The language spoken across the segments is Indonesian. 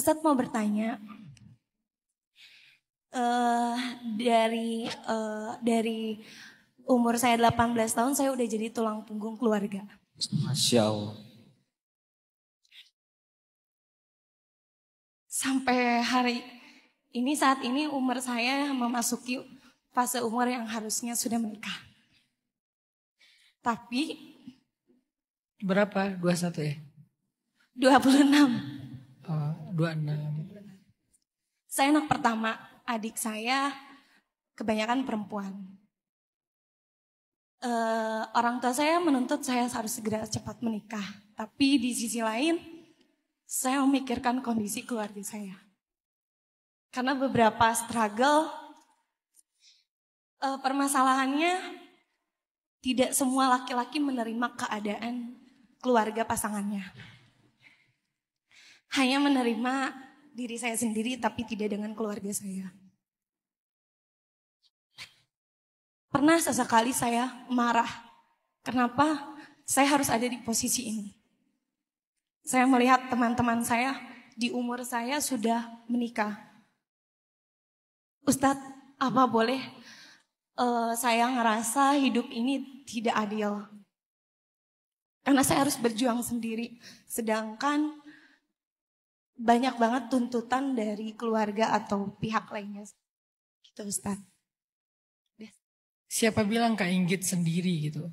Ustadz mau bertanya, eh dari umur saya 18 tahun saya udah jadi tulang punggung keluarga. Masya Allah. Sampai saat ini umur saya memasuki fase umur yang harusnya sudah menikah. Tapi Berapa? 21 ya? 26. Oh, 26. Saya anak pertama, adik saya kebanyakan perempuan. Orang tua saya menuntut saya harus segera cepat menikah. Tapi di sisi lain, saya memikirkan kondisi keluarga saya. Karena beberapa struggle, permasalahannya tidak semua laki-laki menerima keadaan keluarga pasangannya. Hanya menerima diri saya sendiri tapi tidak dengan keluarga saya. Pernah sesekali saya marah. Kenapa saya harus ada di posisi ini? Saya melihat teman-teman saya di umur saya sudah menikah. Ustadz, apa boleh saya ngerasa hidup ini tidak adil? Karena saya harus berjuang sendiri. Sedangkan banyak banget tuntutan dari keluarga atau pihak lainnya. Gitu Ustadz. Siapa bilang Kak Inggit sendiri gitu?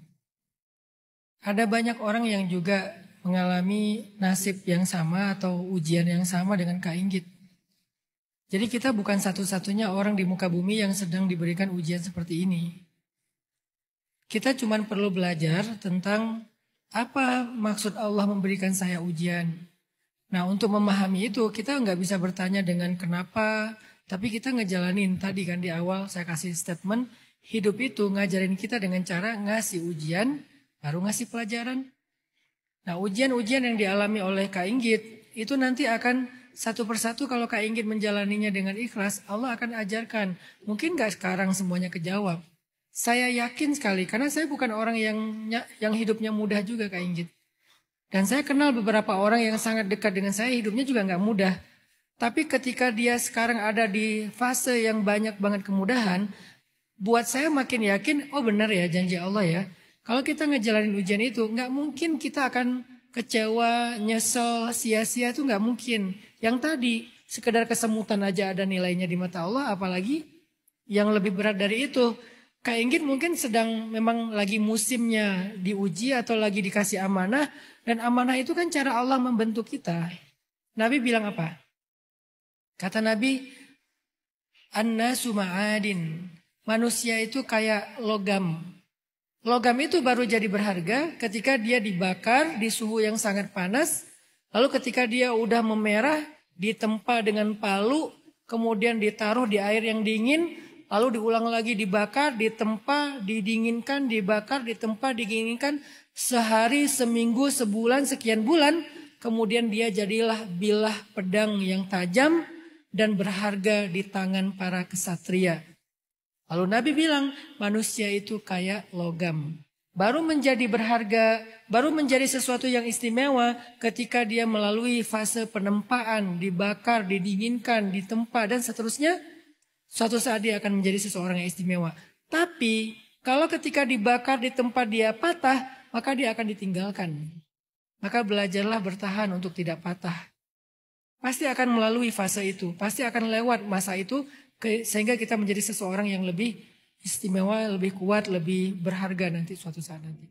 Ada banyak orang yang juga mengalami nasib yang sama atau ujian yang sama dengan Kak Inggit. Jadi kita bukan satu-satunya orang di muka bumi yang sedang diberikan ujian seperti ini. Kita cuma perlu belajar tentang apa maksud Allah memberikan saya ujian. Nah, untuk memahami itu kita nggak bisa bertanya dengan kenapa, tapi kita ngejalanin. Tadi kan di awal saya kasih statement, hidup itu ngajarin kita dengan cara ngasih ujian, baru ngasih pelajaran. Nah, ujian-ujian yang dialami oleh Kak Inggit itu nanti akan satu persatu kalau Kak Inggit menjalaninya dengan ikhlas, Allah akan ajarkan. Mungkin gak sekarang semuanya kejawab. Saya yakin sekali karena saya bukan orang yang hidupnya mudah juga Kak Inggit. Dan saya kenal beberapa orang yang sangat dekat dengan saya, hidupnya juga gak mudah. Tapi ketika dia sekarang ada di fase yang banyak banget kemudahan, buat saya makin yakin, oh benar ya janji Allah ya. Kalau kita ngejalanin ujian itu, gak mungkin kita akan kecewa, nyesel, sia-sia itu gak mungkin. Yang tadi, sekedar kesemutan aja ada nilainya di mata Allah, apalagi yang lebih berat dari itu. Kak Inggit mungkin sedang memang lagi musimnya diuji atau lagi dikasih amanah. Dan amanah itu kan cara Allah membentuk kita. Nabi bilang apa? Kata Nabi, An-nasu ma'adin. Manusia itu kayak logam. Logam itu baru jadi berharga ketika dia dibakar di suhu yang sangat panas. Lalu ketika dia udah memerah, ditempa dengan palu, kemudian ditaruh di air yang dingin, lalu diulang lagi dibakar, ditempa, didinginkan, dibakar, ditempa, didinginkan. Sehari, seminggu, sebulan, sekian bulan, kemudian dia jadilah bilah pedang yang tajam dan berharga di tangan para kesatria. Lalu Nabi bilang manusia itu kayak logam. Baru menjadi berharga, baru menjadi sesuatu yang istimewa ketika dia melalui fase penempaan, dibakar, didinginkan, ditempa dan seterusnya. Suatu saat dia akan menjadi seseorang yang istimewa. Tapi kalau ketika dibakar, ditempa dia patah, maka dia akan ditinggalkan. Maka belajarlah bertahan untuk tidak patah. Pasti akan melalui fase itu, pasti akan lewat masa itu. Sehingga kita menjadi seseorang yang lebih istimewa, lebih kuat, lebih berharga nanti suatu saat nanti.